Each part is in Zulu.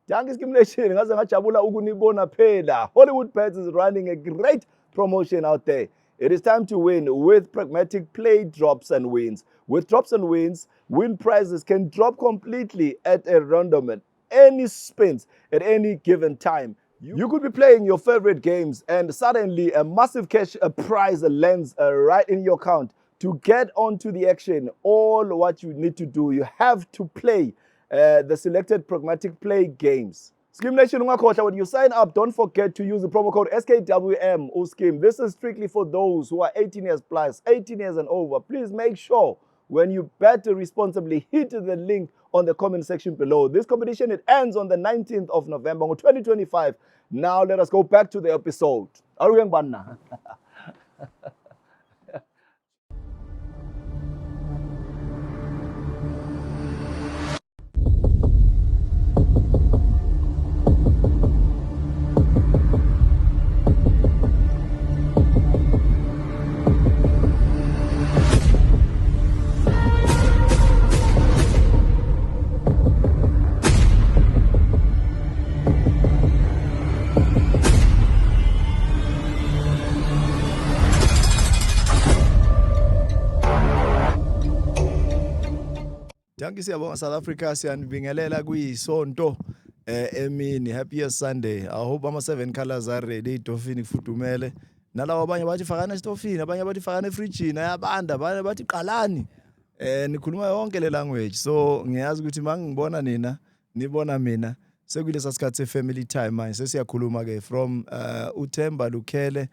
Danke Stimulation, ngaze ngajabula ukunibona phela. Hollywood Bets is running a great promotion out there. It is time to win with pragmatic play drops and wins. With drops and wins, win prizes can drop completely at a random at any spins at any given time. You could be playing your favorite games and suddenly a massive cash prize lands right in your account. To get onto the action, all what you need to do, you have to play the selected pragmatic play games. Scheme Nation ungakhohlwa, when you sign up, don't forget to use the promo code SKWM or Scheme. This is strictly for those who are 18 years plus, 18 years and over. Please make sure when you bet responsibly, hit the link on the comment section below. This competition, it ends on the 19th of November 2025. Now let us go back to the episode. Are we going now? Danke siyabonga South Africa, siyanibingelela kuyisonto emini. Happiest Sunday. I hope ama-7 colors are ready, idofini ifudumele. Nalawa abanye bathi fakana estofini, abanye bathi fakana efrijini, ayabanda, abanye bathi qalani. Nikhuluma yonke le language. So ngiyazi ukuthi mangibona nina, nibona mina. Sekulesa sikhathi se-family time manje. Sesiyakhuluma ke from uThemba Lukhele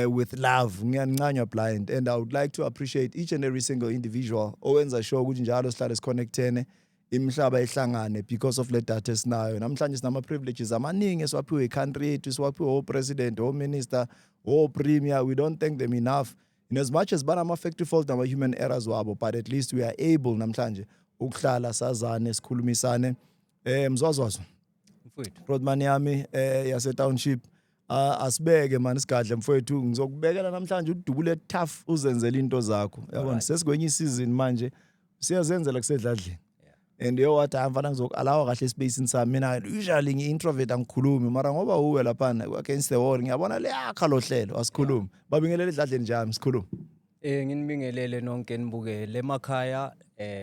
with love. Ngiyancanywa blind, and I would like to appreciate each and every single individual owenza sure ukuthi njalo sihlale siconnectene imhlaba ihlangane because of le data esinayo. Namhlanje sinama privileges amaningi esiwaphiwe i-country yethu, siwaphiwe o-president, o-minister, o-premier. We don't thank them enough. In as much as banama factory fault nama human errors wabo, but at least we are able namhlanje ukuhlala sazane sikhulumisane. Mzwazwazo mfowethu Rodman yami yase township. Asibeke manje sigadle mfowethu, ngizokubekela namhlanje udubule tough uzenzele into zakho. Yabona sesikwenye isizini manje siyazenzela kusedladleni. And yo wathi amfana ngizokalawa kahle space insami. Mina usually ngi-introvert angikhulumi, mara ngoba uwe lapha against the wall ngiyabona leyakha lo hlelo asikhulumi. Babingelele edladleni njami sikhuluma. Nginibingelele nonke nibukele emakhaya.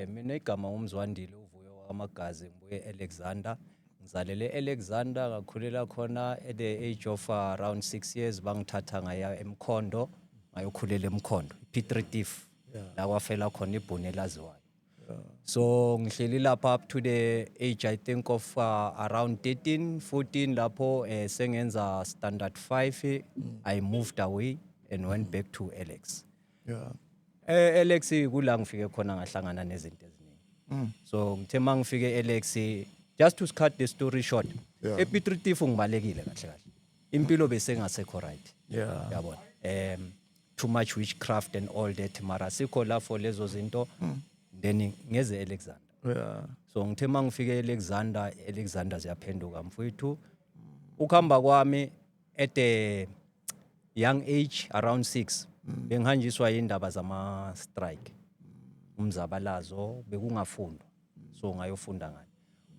Mina igama uMzwandile uvuyo wamagazi, ngibuye Alexander. Ngizalele Alexander, ngakhulela khona at the age of around 6 years. Bangithatha ngaya eMkhondo, ngayokhulela eMkhondo Pitritif la kwafela khona ibhune laziwayo. So ngihleli lapha up to the age I think of around 13 14 lapho sengenza standard 5. I moved away and went back to Alex. Alex kula ngifike khona ngahlangana nezinto eziningi. So ngithe mangifike Alex, just to cut the story short, ePitritif ngibalekile kahle kahle. Impilo bese ngasekho right. Yabona. Too much witchcraft and all that, mara sikho la for lezo zinto. Then ngeze Alexander. So ngithe mangifike Alexander ziyaphenduka mfowethu. Ukuhamba kwami at a young age around 6 bengihanjiswa indaba zama strike. Umzabalazo bekungafundwa. So ngayofunda ngani.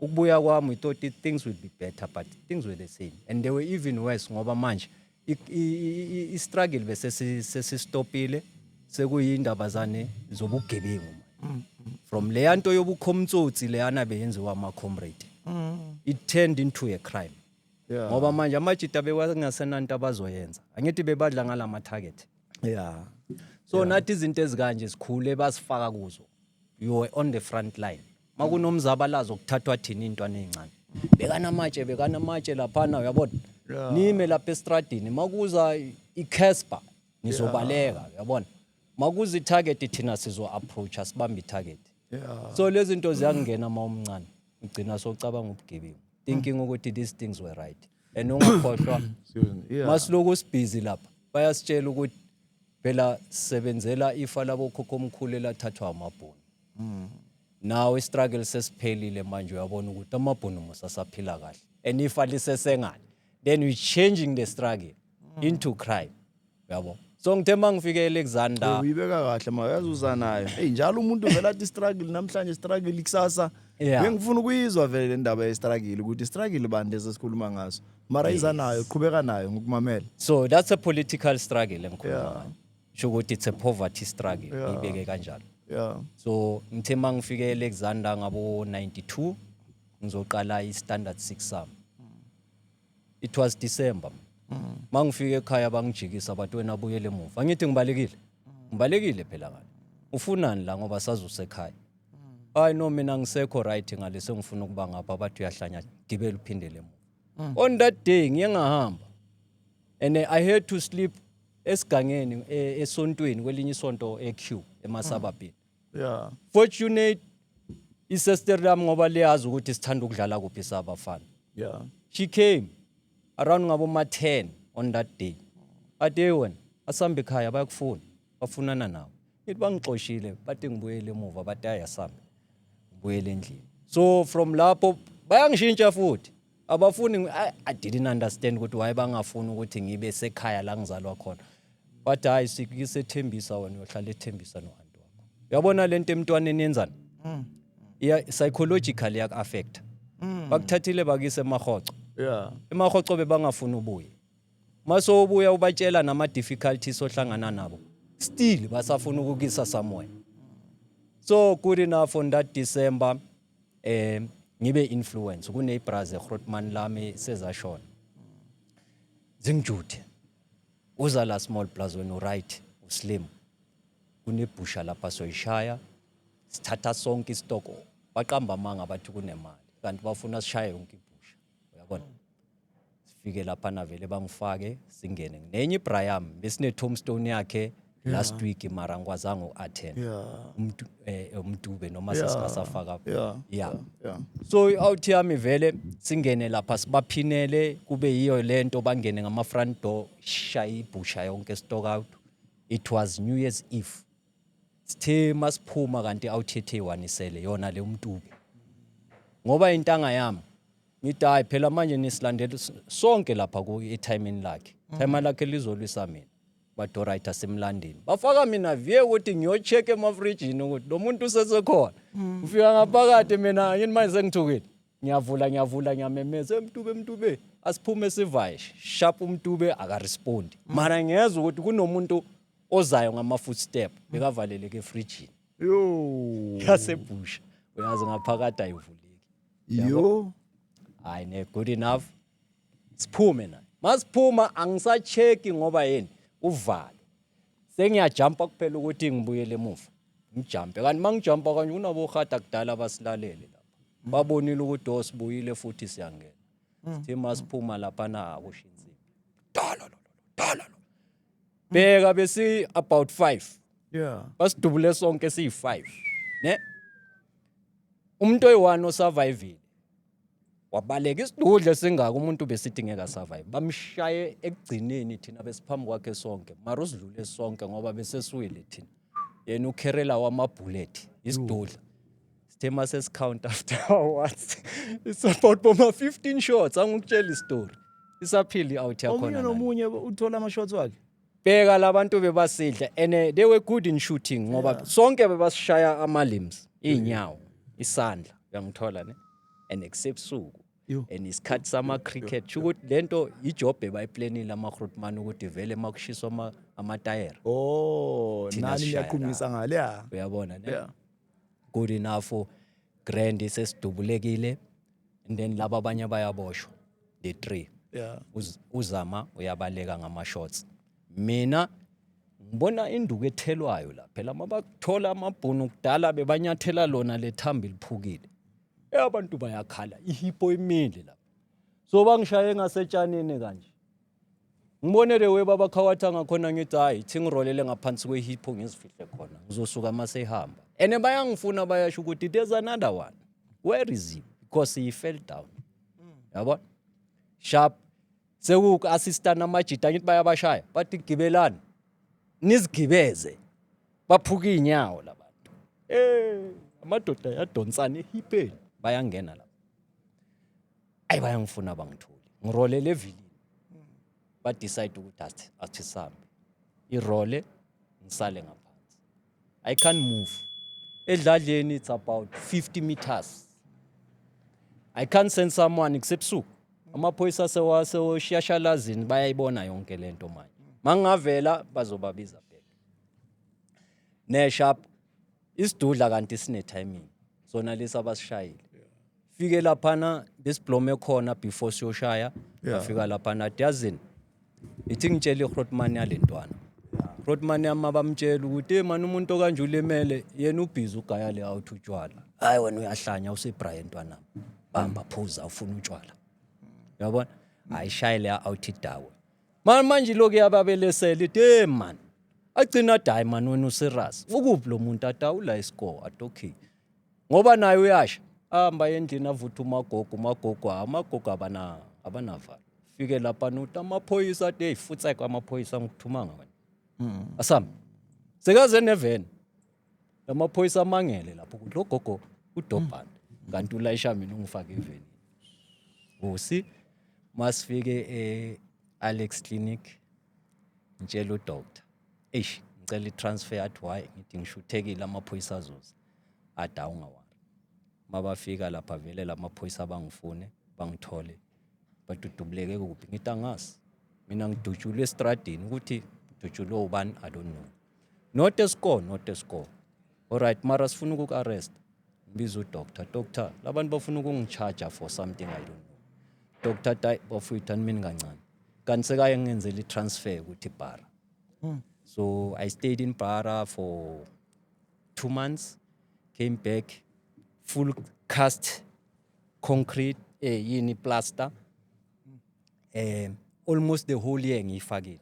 Ukubuya kwami we thought things would be better, but things were the same, and they were even worse ngoba manje I struggle bese sesistopile sekuyindaba zane zobugebengu. From leyanto yobukhomtsotsi leyana beyenziwa ama comrade, it turned into a crime. Ngoba manje amajita bewangasenanto abazoyenza, angithi bebadla ngalama target. So nathi izinto ezikanje sikhule basifaka kuzo. You were on the front line. Makunomzabalazo kuthathwa thina intwana ezincane. Bekana matshe laphana uyabona. Nime lapha estradini makuza iCasper nizobaleka uyabona. Makuza itarget thina sizo approach asibamba itarget. So lezi zinto ziyangena mawumncane. Ngicina socabanga ubugebengu. Thinking ukuthi these things were right. And ungakhohlwa masiloku sibhizi lapha. Bayasitshela ukuthi phela sebenzela ifa labo khokho omkhulu elathathwa amabhunu. Now struggle sesiphelile manje uyabona ukuthi amabhunu musasaphila kahle. And ifa lisesengane. Then we changing the struggle into crime. Yabo. So ngithe mangifike Alexander uyibeka kahle mayazi uzanayo. Hey njalo umuntu vela athi struggle namhlanje struggle ikusasa Yeah. Bengifuna ukuyizwa vele le ndaba ye-struggle ukuthi struggle bande sesikhuluma ngaso. Mara iza nayo, qhubeka nayo ngokumamela. So that's a political struggle engikhuluma Yeah. ngayo. Sho ukuthi it's a poverty struggle Yeah. ngibeke kanjalo. Yeah. So ngithe mangifike eAlexander ngabo 92 ngizoqala iStandard 6 sami. It was December. Mangifike ekhaya bangijikisa abantu wena abuyele emuva. Angithi ngibalekile. Ngibalekile phela ngani. Ufunani la ngoba sazusekhaya. Hayi no mina ngisekho right ngale sengifuna ukuba ngapha bathi uyahlanya gibela uphindele emuva. On that day ngiyengahamba. And I had to sleep esigangeni esontweni kwelinye isonto eQ emasababini. Yeah. Fortunate isister yami ngoba liyazi ukuthi sithanda ukudlala kuphi sabafana. Yeah. She came around ngabo ma 10 on that day. Ade wena asambe ekhaya bayakufuna bafunana nawe. Ithi bangixoshile bathi ngibuyele emuva bathi ayasami. Ngibuyele endlini. So from lapho bayangishintsha futhi. Abafuni I didn't understand ukuthi why bangafuni ukuthi ngibe sekhaya la ngizalwa khona. But hayi sikisethembisa wena uyohlala ethembisa nohantu wakho. Uyabona lento emntwaneni yenzani? Yeah, psychologically yak affect. Bakuthathile bakise emahoco. Yeah. Emahoco bebangafuni ubuye. Maso ubuya ubatshela nama difficulties ohlangana nabo. Still basafuna ukukisa somewhere. So good enough on that December ngibe influence kune ibraze Grootman lami sezashona. Zingjude. Uza la small plaza wena right uslim. Kunebhusha lapha soyishaya. Sithatha sonke istoko. Baqamba manga bathi kunemali. Kanti bafuna sishaye yonke ibhusha. Uyabona? Sifike lapha na vele bangifake singene. Nenye iBrayam besine tombstone yakhe last week mara ngwazango attend. Yeah. Umdube noma sesingasafaka. Yeah. So out yami vele singene lapha sibaphinele kube yiyo lento bangene ngama front door shayi ibhusha yonke stock out. It was New Year's Eve. Sithe masiphuma kanti awuthethe wanisele yona le umdube. Ngoba intanga yami ngithi hayi phela manje nisilandela sonke lapha ku etimeni lakhe. Time lakhe lizolwisa mina. Bathi alright asemlandeni. Bafaka mina vie ukuthi ngiyocheck emafrijini ukuthi lo muntu usesekhona. Ufika ngaphakathi mina yini manje sengithukile. Ngiyavula ngiyamemeza emtube asiphume sivaye. Sharp umtube akarespond. Mara ngiyeza ukuthi kunomuntu ozayo ngama footstep bekavaleleke efrijini. Yo. Yasebhusha. Uyazi ngaphakathi ayivuleki. Yo. Hayi ne good enough. Siphume na. Masiphuma angisachecki ngoba yini uvalo. Sengiyajumpa kuphela ukuthi ngibuyele emuva. Ngijumpe kanti mangijumpa kanje kunabo khata kudala abasilalele lapha. Babonile ukuthi osibuyile futhi siyangena. Sithi masiphuma lapha na akushintsini. Dala. Beka besi about 5. Yeah. Basidubule sonke siyi5. Ne? Umuntu oyi1 osurvive. Wabaleka isidudle singaka umuntu besithi ngeke survive. Bamshaye ekugcineni thina besiphambi kwakhe sonke. Mara usidlule sonke ngoba besesiwile thina. Yena ukherela wamabullet isidudla. Sithema sesicount after what? It's about 15 shots angikutshela istory. Isaphili out yakhona. Omunye uthola ama shots wakhe. Beka labantu bebasidla and they were good in shooting ngoba sonke bebasishaya ama limbs inyawo isandla uyangithola ne and except suku and isikhathi sama cricket ukuthi lento ijob ebayiplanile ama Grootman ukuthi vele makushiswa ama tire Nani niyaqhumisa ngale ya. uyabona ne good enough grand sesidubulekile and then laba abanye bayaboshwa the 3 uzama uyabaleka ngama shots. Mina ngibona induku ethelwayo la phela mabakuthola amabhunu kudala bebanyathela lona lethambi liphukile abantu bayakhala ihipo imile la so bangishaye ngasetshanini kanje ngibonele weba bakhawatha ngakhona ngithi hayi thi ngirolele ngaphansi kwehipo ngizifihle khona ngizosuka masehamba ene bayangifuna bayasho ukuthi there's another one where is he because he fell down yabo sharp sekuku assistant amajita ngithi bayabashaya bathi gibelani nizigibeze baphuka inyawo labantu amadoda yadonsana ehipeni bayangena la ayi bayangifuna bangithuli ngirolele evilini ba decide ukuthi athi sambe irole ngisale ngaphansi I can't move edladleni it's about 50 meters I can't send someone except Suku. Amaphoyisa sewashiyashalazini bayayibona yonke lento manje. Mangavela bazobabiza back. Nesharp isidudla kanti sine timing. Sona lesa basishayile. Fike laphana besiblome khona before siyoshaya. Bafika laphana dazini. Ithi ngitshele uGrotman yalentwana. Grotman yama bamtshela ukuthi man umuntu kanje ulemele yena ubhizi ugaya le out utshwala. Hayi wena uyahlanya useBrian ntwana. Bamba phuza ufuna utshwala. Yabona? Ayishayile out idawe. Manje lokho yababelesela ithi man. Agcina die man wena userious. Ukuphi lo muntu atawula iscore at okay. Ngoba naye uyasha. Ahamba endlini avutha umagogo abanavala. Fike lapha nuthi amaphoyisa athi hey futsa kwamaphoyisa ngikuthumanga wena. Asami. Sekaze neven. Amaphoyisa amangele lapho ukuthi lo gogo uDobhan kanti ulayisha mina ungifaka eveni. Usi masifike Alex Clinic ngitshela udoctor. Eish ngicela itransfer athi why ngithi ngishuthekile amaphoyisa azoza. Adawunga wona. Mabafika lapha vele lamaphoyisa bangifune bangithole. Badudubuleke kuphi ngithi angasi. Mina ngidutshule estradini ukuthi dutshule ubani I don't know. Not a score. Alright mara sifuna ukuarrest. Ngibiza udoctor. Doctor labantu bafuna ukungicharge for something I don't know. Doctor tay bafuyitha mina kancane. Kanti sekaye ngenzela itransfer ukuthi Bara. So I stayed in Bara for 2 months. Came back full cast concrete yini plaster. Almost the whole year ngifakile.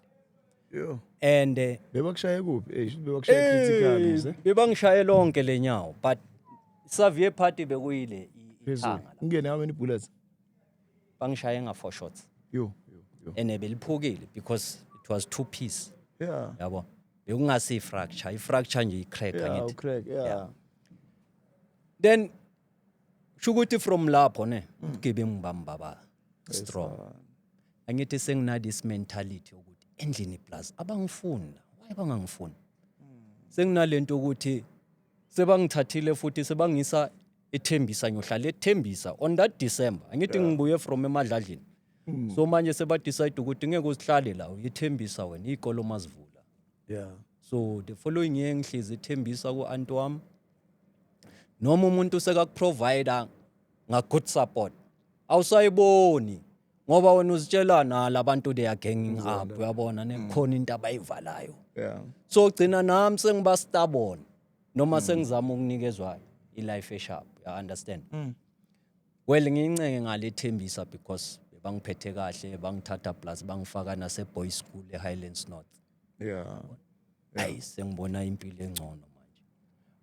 Yo. And bebakushaye kuphi? Bebakushaye critical bebangishaye lonke lenyawo but severe party bekuyile ithanga. Ungene how many bullets? Bangishaye nga 4 shots. Yo. And beliphukile because it was 2 piece. Yeah. Yabo. Bekungasi fracture. I-fracture nje i-crack angithi. Crack, yeah. Then shukuthi from lapho ne uGebe ngibamba ba strong. Angithi sengina this mentality ukuthi endlini plus abangifunda why bangangifuni. Senginalento ukuthi sebangithathile futhi sebangisa eThembisa ngiyohlala eThembisa on that December. Angithi ngibuye from eMadladlini. So manje seba decide ukuthi ngeke usihlale la uyiThembisa wena ikolo mazivula. Yeah. So the following year ngihlezi eThembisa ku aunt wami. Noma umuntu sekakuprovide nga good support. Awusayiboni ngoba wena uzitshelana labantu they are ganging up uyabona nekhona into abayivalayo. Yeah. So gcina nami sengiba stubborn noma sengizama ukunikezwa ilife esharp. You understand? Well ngincenge ngalethembisa because bangiphethe kahle bangithatha plus bangifaka nase boys school eHighlands North. Yeah. Hayi sengibona impilo engcono manje.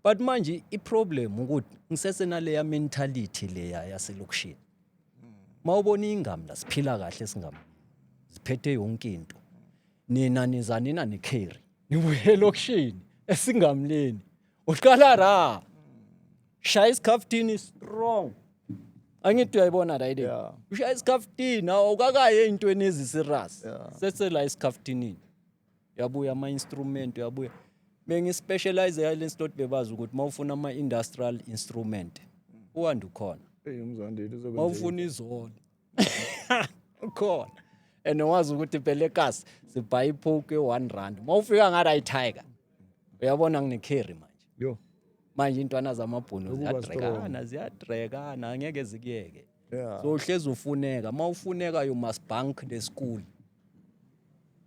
But manje iproblem ukuthi ngisesena leya mentality leya yaselokishini. Mawubona ingam la siphila kahle singam. Siphethe yonke into. Nina nizanina necarry. Nibuye elokishini esingamleni. Uhlala ra. Shaya iskaftini strong. Angithi uyayibona right? Yeah. Ushaya iskaftini awukakaye intweni eziserious. Yeah. Sesela iskaftini. Yabuya ama instrument yabuya. Mengi specialize eHighlands North bebazi ukuthi mawufuna ama industrial instrument uwanda ukhona. Umzandile uzobe. Mawufuna izona. Ukhona. And wazi ukuthi phela eKasi sibhayi ipoke 1 rand. Mawufika nga right tiger. Uyabona ngine carry manje. Yo. Manje intwana zamabhunu ziyadrekana ngeke zikuyeke. Yeah. So uhlezi ufuneka mawufuneka you must bank the school.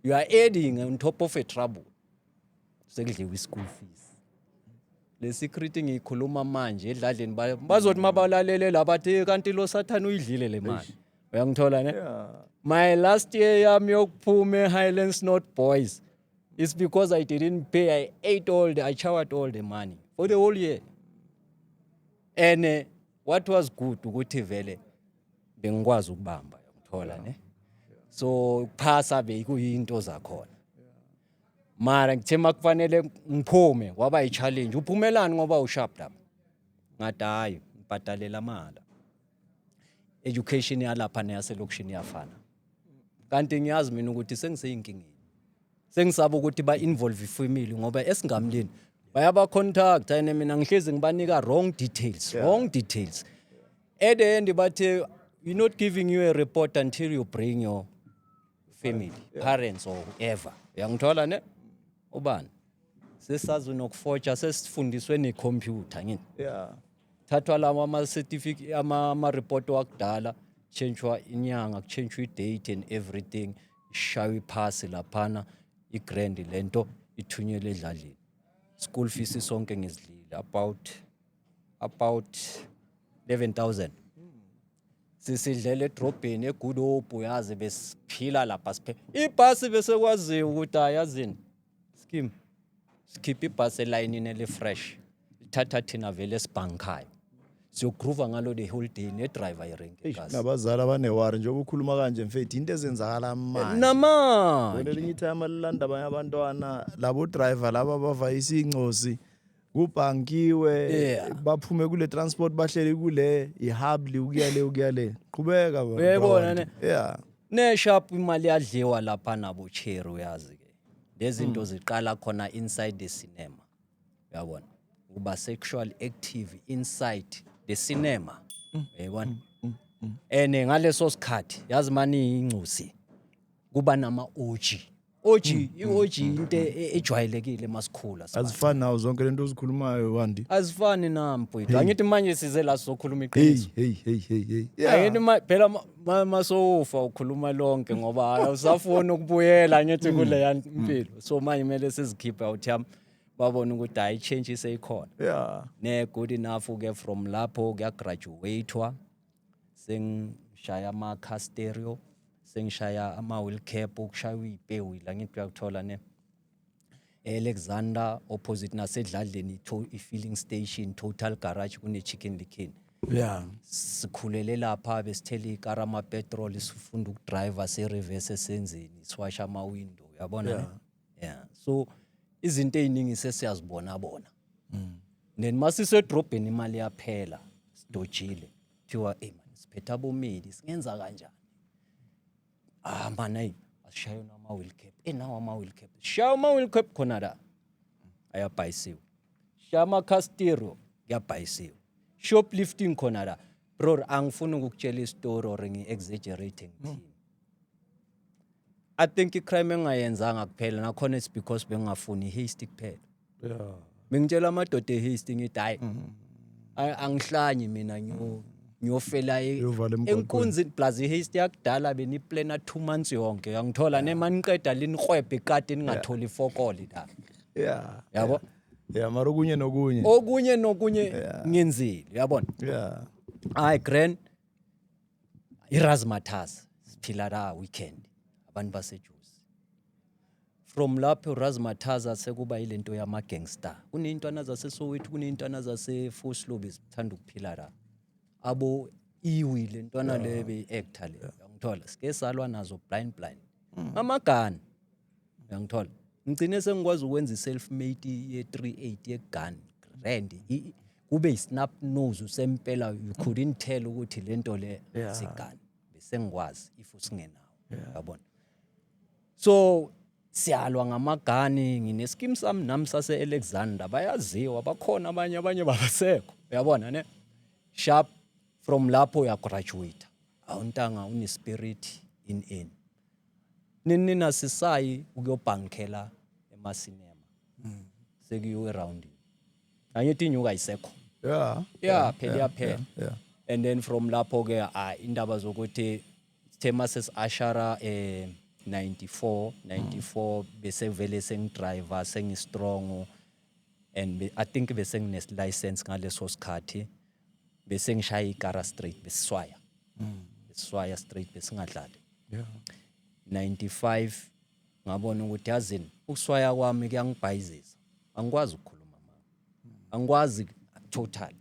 You are adding on top of a trouble. Sekudliwe school fees. Le secret ngiyikhuluma manje edladleni bazothi mabalalele labathi kanti lo sathana uyidlile le mali. Uyangithola ne? Yeah. My last year yami yokuphuma eHighlands North Boys is because I didn't pay. I showered all the money for the whole year. And what was good ukuthi vele bengikwazi ukubamba uyangithola ne? So phasa bekuyinto zakhona. Mara ngithe makufanele ngiphume kwaba i-challenge. Uphumelani ngoba usharp lapha. Ngathi hayi ngibhadalela imali. Education yalapha neyaselokishini yafana. Kanti ngiyazi mina ukuthi sengiseyinkingeni. Sengisaba ukuthi ba involve ifamily ngoba esingamlini bayaba contact ene mina ngihlezi ngibanika wrong details. At the end, but we're not giving you a report until you bring your family, parents or whoever. Uyangithola ne? Ubani? Sesazi nokuforja sesifundiswe necomputer ngini. Yeah. Thathwa lawa ama-certificate ama-report wakudala, changewa inyanga, kuchangewa i-date and everything, ishaywe iphasi laphana, i-grand lento ithunyelwe edladleni. School fees sonke ngizidlile about 11,000. Sisidlela edrobheni eGood Hope yazi besiphila lapha siphe. Ibhasi bese kwaziwa ukuthi ayazini. Scheme. Sikhipha ibhasi elayinini elifresh. Ithatha thina vele sibhankayo. Siyogroova ngalo the whole day ne-driver irenke ibhasi. Nabazali abanewari njengoba ukhuluma kanje mfethu into ezenzakala manje. Namanje. Lelinye ithama lilanda abanye abantwana labo driver laba bavayisa incosi kubhankiwe baphume kule transport bahleli kule ihubli ukuyale qhubeka baba. Uyayibona ne? Yeah. Ne-shop imali yadliwa lapha nabo cherry uyazi ke. Lezi zinto ziqala khona inside the cinema. Uyabona? Kuba sexual active inside the cinema. Uyayibona? Ngaleso sikhathi yazi mani incusi kuba nama OG. i-OG into ejwayelekile masikhula. Azifani nawo zonke lento ozikhulumayo wandi. Azifani nampo. Angithi manje size la sokhuluma iqiniso. Hey. Angithi phela masofa ukhuluma lonke ngoba awusafuni ukubuyela angithi kule yampilo. So manje kumele sizikhiphe out yami babona ukuthi hayi change iseyikhona. Yeah. Ne good enough ke from lapho kuya graduatewa sengishaya ama car stereo sengishaya ama wheel cap ukushaya ipewu la ngithi uyakuthola ne Alexander opposite nasedladleni i-filling station Total Garage kune Chicken Licken. Yeah. Sikhulele lapha besithela ikara ama petrol sifunda ukudriver se reverse esenzeni siwasha ama window uyabona ne. Yeah. So izinto eziningi sesiyazibona bona. Then masise drobheni imali yaphela sidojile thiwa man siphetha bomedi singenza kanjani. Man hey asishaye nama wheel cap nawo ama wheel cap shaya ama wheel cap khona la ayabhayisiwe shaya ama car stereo kuyabhayisiwe shoplifting khona la bro angifuni ukukutshela istory or ngi-exaggerating I think icrime engayenzanga kuphela nakhona it's because bengafuni hasty kuphela. Yeah. Bengitshela amadoda ehasty ngithi hayi angihlanyi mina ngiyofela enkunzini plus ihasty yakudala beniplanna 2 months yonke uyangithola nemaniqeda liniqhwebhe ikade ningatholi ifokoli la. Yeah. Yabo? Yeah, mara okunye nokunye ngenzile uyabona? Yeah. Hayi grand iRazzmatazz siphila la weekend abantu baseJuice. From lapho Razzmatazz sekuba ilento yama gangster. Kuneyintwana zaseSoweto, kuneyintwana zaseFosloo bezithanda ukuphila la. Abo iwi lentwana lebe actor le. Uyangithola? Sike salwa nazo blind. Amagani. Uyangithola? Ngicine sengikwazi ukwenza iself made ye-38 yegun. Rand kube isnap nose usempela you couldn't tell ukuthi lento le sigani. Bese ngikwazi if usingenawo. Uyabona? So siyalwa ngamagani ngineskim sami nami sase Alexander bayaziwa bakhona abanye babasekho uyabona ne sharp from lapho ya graduate awuntanga une spirit in nina sisayi ukuyobhankela ema cinema sekuyo around angithi inyuka ayisekho phela Yeah. and then from lapho ke indaba zokuthi thema sesashara 94 bese vele sengidriver sengistrong and I think bese ngines license ngaleso sikhathi bese ngishaya ikara straight besiswaya besiswaya straight besingadlali 95 ngabona ukuthi yazini ukuswaya kwami kuyangibhayizisa angikwazi ukukhuluma angikwazi total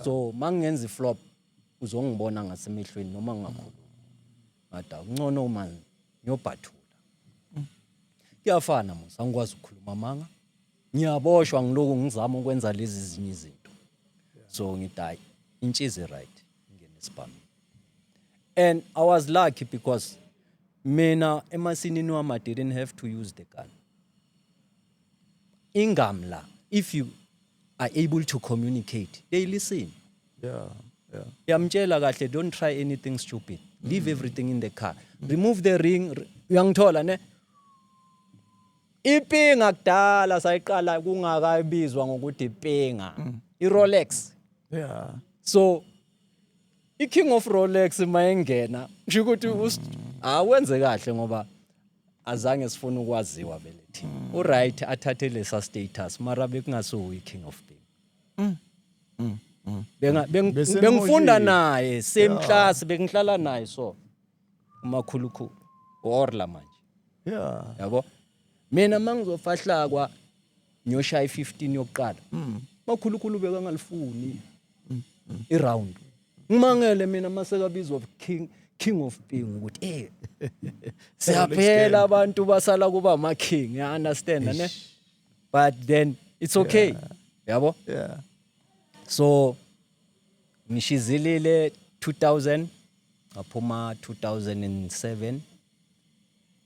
so mangenza iflop uzongibona ngasemehlweni noma ngingakhuluma ngada ngcono manje ngiyobhathula kuyafana mos angikwazi ukukhuluma manga ngiyaboshwa ngiloku ngizama ukwenza lezi zinye izinto so ngithi intshize right ngene spam and I was lucky because mina emasinini wami didn't have to use the gun ingamla if you are able to communicate they listen yamtshela kahle, don't try anything stupid, leave everything in the car, remove the ring. Uyangithola ne? Ipinga kudala sayiqala kungakabizwa ngokuthi ipinga, iRolex. Yeah. So iking of Rolex mayengena ngisho ukuthi awenze kahle ngoba azange sifuna ukwaziwa vele thina. Uright athathe lesa status mara bekungasuwo iking of thing. Bengifunda naye same class, bengihlala naye so umakhulukhulu orla manje. Yeah. Yabo? Mina mangizofahlakwa nyoshaya 15 yokuqala. Makhulukhulu bekangalifuni iround. Ngimangele mina masekabizwa king of ping ukuthi siyaphela abantu basala kuba ama king, you understand ne? But then it's okay. Yabo? Yeah. So ngishizilile 2000 ngaphuma 2007.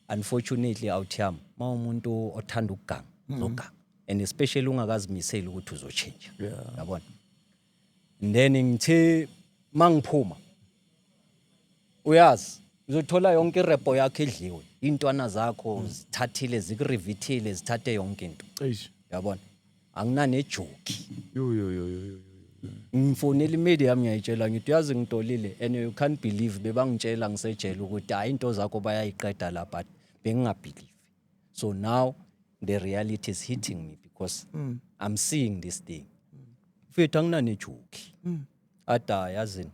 Unfortunately awuthiyami umuntu othanda ukuganga zoganga, and especially ungakazimiseli ukuthi uzochange. Yabona? And then ngithe mangiphuma uyazi uzothola yonke irepo yakhe edliwe, intwana zakho zithathile zikurivithile zithathe yonke into. Yabona? Anginane joke. Yo. Ngifonela imedia yami ngiyayitshela ngithi yazi ngitolile and you can't believe bebangitshela ngisejele ukuthi hayi into zakho bayayiqeda la, but bengingabelieve. So now the reality is hitting me because I'm seeing this thing. Mfethu anginane joke. Ata yazini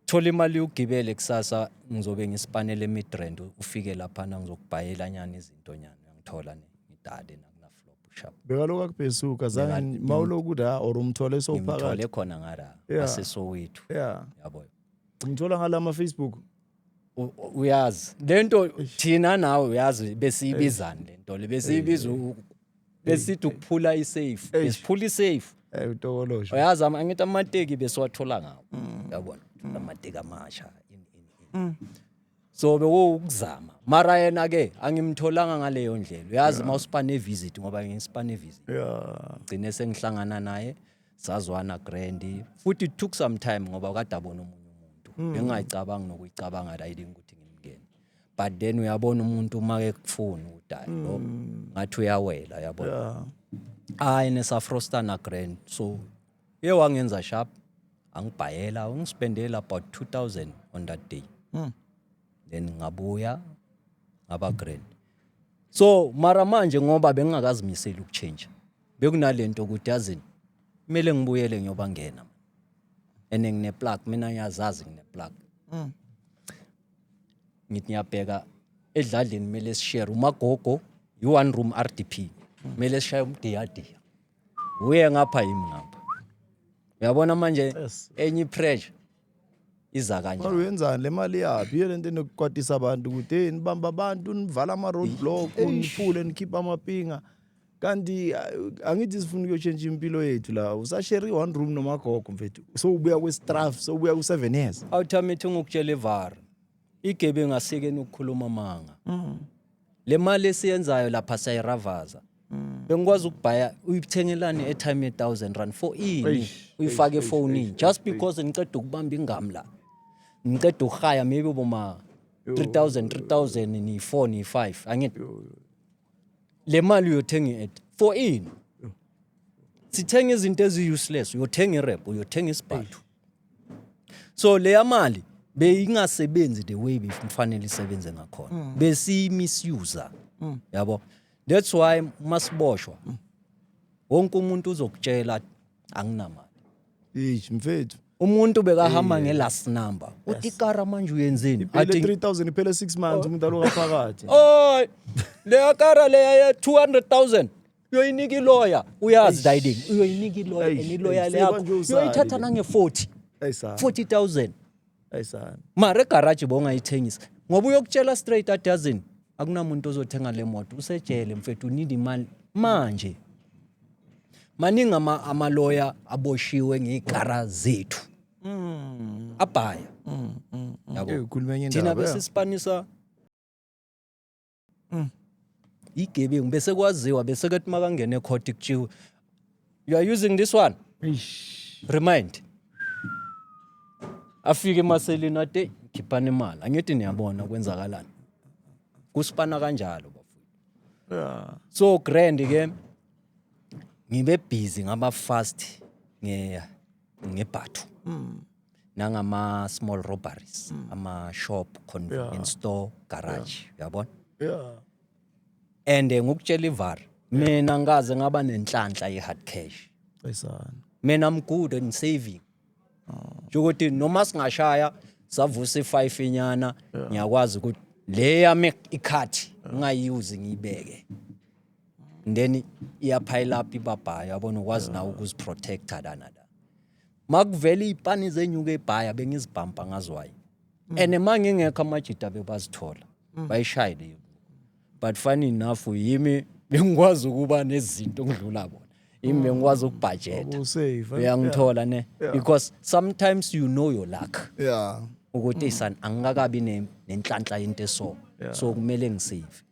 thola imali ugibele kusasa ngizobe ngispanele Midrand ufike lapha ngizokubhayela nyana izinto nyana ngithola ngidade nakuna flop shop. Bekaloku akubhesuka zange mawuloku da or umthole sophakathi. Ngithole khona ngara asesowethu. Yabo. Umthola ngala ama Facebook. Uyazi lento thina nawe uyazi besiyibizana lento le besiyibizwa besithi ukuphula isafe, besiphula isafe. Utokolosho. Uyazi angithi amateki besiwathola ngawo. Yabona? Amateki amasha so bekuzama mara yena ke angimtholanga ngaleyo ndlela. Uyazi mawusipane visit ngoba ngisipane visit. Gcine sengihlangana naye sazwana Grandi futhi it took some time ngoba kade abona omunye umuntu. Bengingayicabanga nokuyicabanga la idinga ukuthi ngimngene. But then uyabona umuntu make kufuna ukuthi lo ngathi uyawela yabona. Nesafrosta na Grand. So wangenza sharp angibhayela ungispendela about 2000 on that day. Then ngabuya ngaba Grand. So mara manje ngoba bengingakazimiseli ukuchange, bekunalento ukuthi yazini kumele ngibuyele ngiyoba ngena and ngine plug, mina ngiyazazi ngine plug. Ngithi ngiyabheka edladleni kumele sishare umagogo i-one room RDP kumele sishaye umdiyadiya uye ngapha yimi ngapha. Uyabona manje enye pressure iza kanjani. Uyenzani le mali yapi le nto enokukwatisa abantu ukuthi nibamba abantu nivala ama roadblock niphule nikhipha amapinga kanti angithi sifuna ukuyochange impilo yethu la usashare one room nomagogo mfethu so ubuya kwestraff so ubuya ku7 years. Awuthamithi ngikutshela evara igebe ngasikeni ukukhuluma manga. Le mali esiyenzayo lapha sayiravaza. Bengikwazi ukubhaya uyithengelani airtime ye1000 for ini uyifake phone just because ngiceda ukubamba ingami la. Ngiceda ukuhaya maybe boma 3000 ni 4 ni 5 angithi le mali uyothenga for ini. Sithenga izinto ezi useless, uyothenga irep, uyothenga isibhathu. So le mali beyingasebenzi the way befanele isebenze ngakhona. Besi misuse. Yabo? That's why masiboshwa. Wonke umuntu uzokutshela anginamali. Mfethu. Umuntu bekahamba ngelast number. Uthi ikara manje uyenzeni? Iphele 3000 iphele 6 months umuntu aloka phakathi. Oy! Le akara le ya 200,000. Uyoyinika lawyer. Uyazi diding. Uyoyinika lawyer and lawyer le yakho. Uyoyithatha nange 40. 40,000. Ayisana. Mara garage bonga ithengisa. Ngoba uyokutshela straight at dozen. Akunamuntu ozothenga le moto usejele mfethu need imali manje. Maningi ama lawyer aboshiwe ngekara zethu. Abhaya. Yabo. Thina bese sipanisa igebengu bese kwaziwa bese kethi makangene ecourt kutshiwe you are using this one. Remind. afike emaseleni ade khiphana imali angithi niyabona kwenzakalani kusipana kanjalo bafowethu. Yeah. So grand ke ngibe busy ngaba fast ngebhathu nangama small robberies ama shop convenience store garage yabona. Yeah. And ngokutshela ivar mina ngaze ngaba nenhlanhla ye-hard cash. Ayisana. Mina I'm good in saving. Ukuthi noma singashaya savusa i5 inyana ngiyakwazi ukuthi le yami ikhathi ngayiyuzi ngibeke. Then iya pile up ibabhaya yabona ukwazi nawe ukuziprotecta dana. Makuvela ipani zenyuke ebhaya bengizibhampa ngazwayo. And mangingekho amajita bebazithola. Bayishayile. But funny enough yimi bengikwazi ukuba nezinto ngidlula bona. Yimi bengikwazi ukubudget. Usave. Uyangithola ne because sometimes you know your luck. Yeah. Ukuthi son angikakabi nenhlanhla into eso. So kumele ngisave.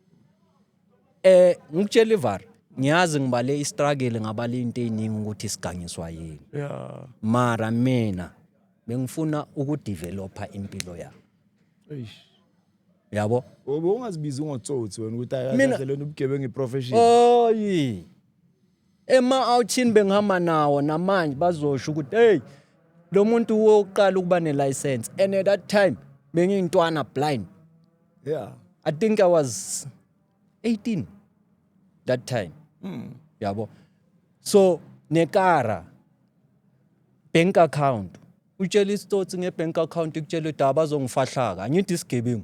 Ngikutshela ivar ngiyazi ngibale istruggle ngabale into eziningi ukuthi sigangiswa yini. Yeah. Mara mina bengifuna ukudevelopa impilo yami. Eish. Yabo? Ungazibizi ngotsotsi wena ukuthi Mina- akahle lona ubugebengu ngeprofession. Oyi. Outsini bengihamba nawo namanje bazosho ukuthi hey lo muntu wokuqala ukuba nelicense and at that time bengiyintwana blind. Yeah. I think I was 18 that time. Yabo. So nekara bank account. Utshela isitsotsi ngebank account ukutshela ukuthi abazongifahlaka. Angithi isigebengu.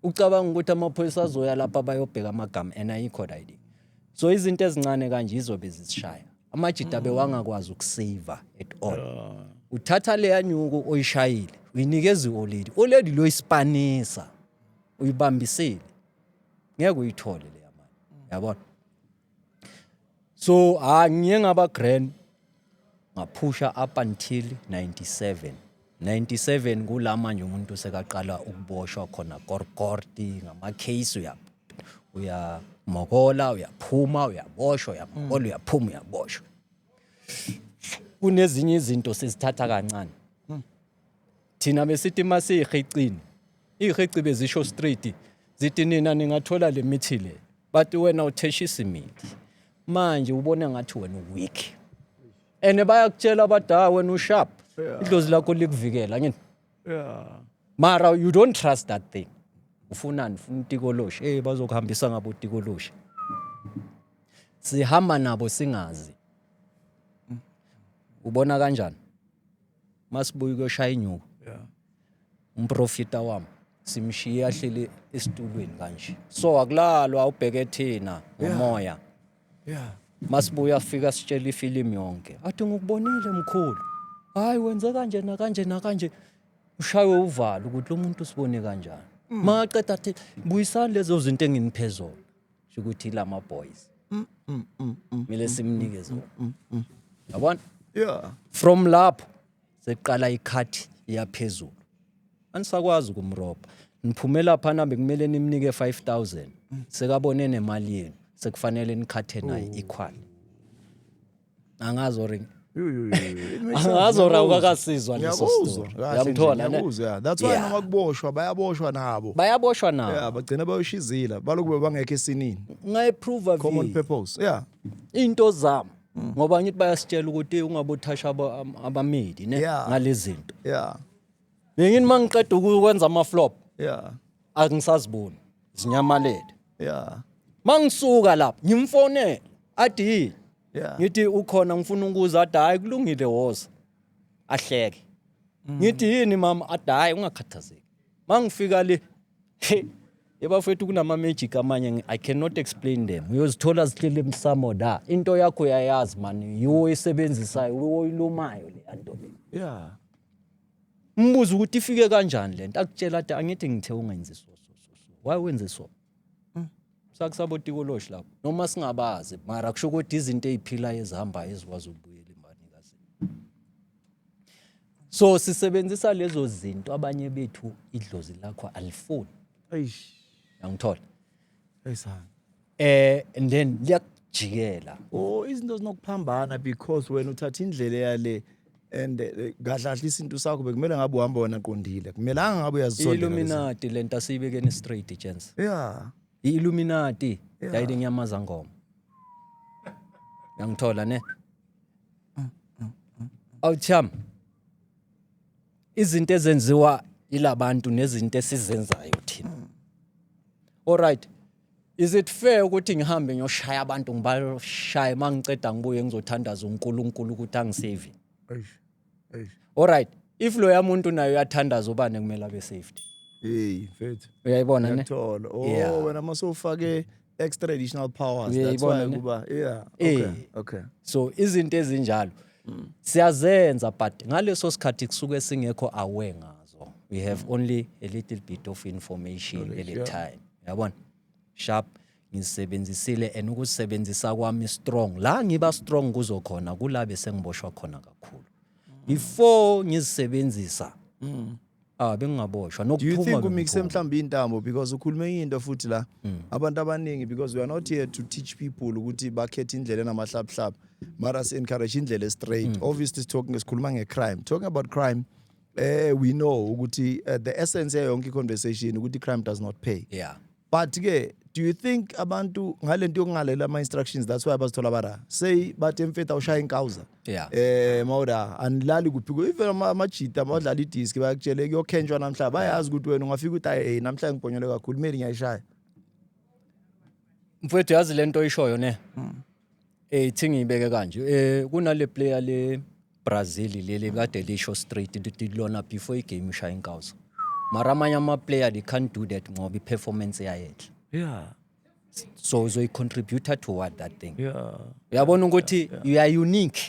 Ucabanga ukuthi amaphoyisa azoya lapha bayobheka amagama and ayikho ID. So izinto ezincane kanje izobe zisishaya. Amajita bewangakwazi ukusave at all. Uthatha le yanyuko oyishayile, uyinikeza ioledi. Oledi lo ispanisa. Uyibambisile. Ngeke uyithole le yamali. Yabona? So ngiye ngaba grand ngaphusha up until 97. 97 kula manje umuntu sekaqala ukuboshwa khona korkorti ngama case uyamokola uyaphuma uyaboshwa uyamokola uyaphuma uyaboshwa. Kunezinye izinto sizithatha kancane. Thina besithi masihicini iheci bezisho straight zithi nina ningathola le mithi le but wena utheshisa imithi manje ubone ngathi wena weak and bayakutshela abada wena usharp idlozi lakho likuvikela ngini. Yeah. Mara you don't trust that thing. Ufunani ufuna utikoloshi bazokuhambisa ngabo utikoloshi. Sihamba nabo singazi. Ubona kanjani? Masibuye koshaya inyuko. Yeah. Umprofita wami simshiya ahlele esitulweni kanje. So akulalwa ubheke thina ngomoya. Yeah. Masibuya afika sitshela ifilimu yonke. Athi ngikubonile mkhulu. Hayi wenze kanje nakanje nakanje. Ushawe uvalo ukuthi lo muntu sibone kanjani. Maqeda athi buyisani lezo zinto enginiphezolo. Ukuthi lama boys. Mile simnikeze. Yabona? Yeah. From lapho seqala ikhathi yaphezulu. Anisakwazi ukumroba. Niphumela phana bekumele nimnike 5000. Sekabone nemali yenu. Sekufanele nikhathe naye equal. Angazo ring. Angazo rawu akasizwa leso story. Yamthola ne. Yeah. That's why noma kuboshwa bayaboshwa nabo. Bayaboshwa nawo. Yeah, bagcina bayoshizila. Balokube bangekho esinini. Ngayiprove Common vile. purpose. Yeah. Into zami. Ngoba ngithi bayasitshela ukuthi ungabothasha abamedi ne Yeah. ngalezinto. Yeah. Bengini mangiqeda ukwenza ama flop Yeah. angisaziboni. Zinyamalele. Yeah. Mangisuka lapha ngimfonela athi Yeah. ngithi ukhona ngifuna ukuza athi hayi kulungile woza ahleke. Ngithi yini mama athi hayi ungakhathazeki. Mangifika le ebafethu kunama magic amanye I cannot explain them. Uyozithola zihlele emsamo da. Into yakho uyayazi man yiwo isebenzisayo uyilumayo le yanto le. Yeah. Mbuzo ukuthi ifike kanjani lento akutshela athi angithi ngithe ungenzi so. Why wenze so? Sakusabotikoloshi lapho. Noma singabazi mara kusho ukuthi izinto eziphila ezihamba ezikwazi ukubuyela imali kazi. So sisebenzisa lezo zinto abanye bethu idlozi lakho alifuni. Eish. Yangithola. Ayisana. And then liyakujikela. Oh, izinto zinokuphambana because wena uthatha indlela yale and kahle kahle isintu sakho bekumele ngabe uhamba wona qondile kumelanga ngabe uyazisondela Illuminati lento asiyibekeni straight chance. yeah Illuminati yayide nyamaza ngoma. Yangithola ne? Awutham. Izinto ezenziwa ilabantu nezinto esizenzayo thina. Alright. Is it fair ukuthi ngihambe ngiyoshaya abantu ngibashaya mangiceda ngibuye ngizothandaza uNkulunkulu ukuthi angisave? eish Alright. If lo yamuntu nayo uyathandaza ubane kumele abe saved. hey mfethu Uyayibona ne? ngiyathola Yeah. wena masofake extra-additional powers that's Uyayibona why ne? kuba yeah okay So izinto ezinjalo siyazenza but ngaleso sikhathi kusuke singekho aware ngazo. We have only a little bit of information at a time. Yabona? Sharp ngisebenzisile and ukusebenzisa kwami strong. La ngiba strong kuzokhona kulabe sengiboshwa khona kakhulu. Before ngizisebenzisa bengingaboshwa do you think nokuphuma umixe mhlawumbe intambo because ukhulume into futhi la abantu abaningi because we are not here to teach people ukuthi bakhethe indlela enamahlaphlap mara si encourage indlela straight obviously sikhuluma ngecrime talking about crime we know ukuthi the essence yonke conversation ukuthi crime does not pay yeah. but ke do you think abantu ngalento yokungalela ama instructions that's why bazithola bara say bathi emfethu awushaya inkawuza Yeah. mawuda anilali kuphi even amajita abadlala idisk bayakutshela kuyokhenjwa namhla bayazi ukuthi wena ungafika uthi hey namhla ngibhonyole kakhulu meli ngiyayishaya Mfowethu yazi lento oyishoyo ne ithi ngiyibeke kanje kunale player le Brazil leli kade lisho straight ukuthi lona before igame ishaya inkawuza mara amanye ama player they can't do that ngoba iperformance yayethe yeah so uzoyi contributor toward that thing yeah uyabona ukuthi you are unique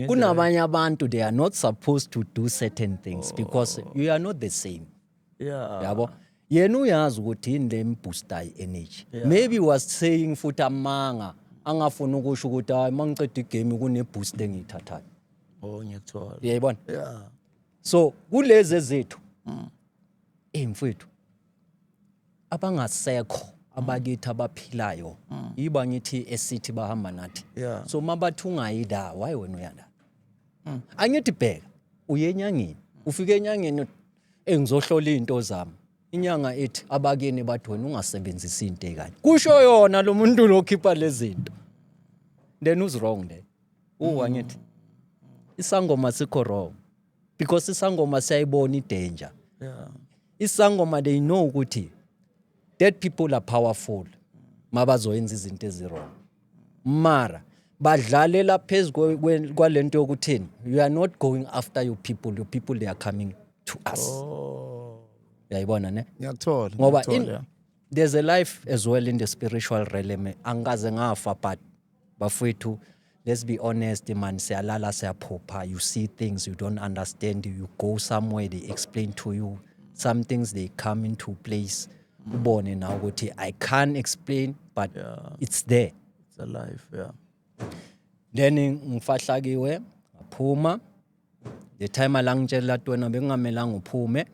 kunabanye abantu they are not supposed to do certain things because you are not the same yeah yabo yena uyazi ukuthi yini le booster energy maybe was saying futhi amanga angafuna ukusho ukuthi hayi mangiceda igame kune boost engiyithathayo ngiyakuthola uyayibona yeah so kulezi zethu mfowethu abangasekho abakithi abaphilayo yiba ngithi esithi bahamba nathi Yeah. so mabathi ungayida why wena uyanda angithi bheka uyenyangeni ufike enyangeni engizohlola izinto zami inyanga ethi abakini bathi wena ungasebenzisi into ekanye kusho yona lo muntu lo khipha lezinto then who's wrong there angithi isangoma sikho wrong because isangoma siyayibona idanger yeah isangoma they know ukuthi that people are powerful mabazoyenza izinto ezirong mara badlalela phezulu kwalento yokuthini you are not going after your people they are coming to us yayibona ne ngiyakuthola ngoba ngiyakuthola, there's a life as well in the spiritual realm angaze ngafa but bafowethu let's be honest man siyalala siyaphupha you see things you don't understand you go somewhere they explain to you some things they come into place ubone na ukuthi I can't explain but it's there it's a life yeah then ngifahlakiwe ngaphuma the time alangitshela wena bengingamelanga uphume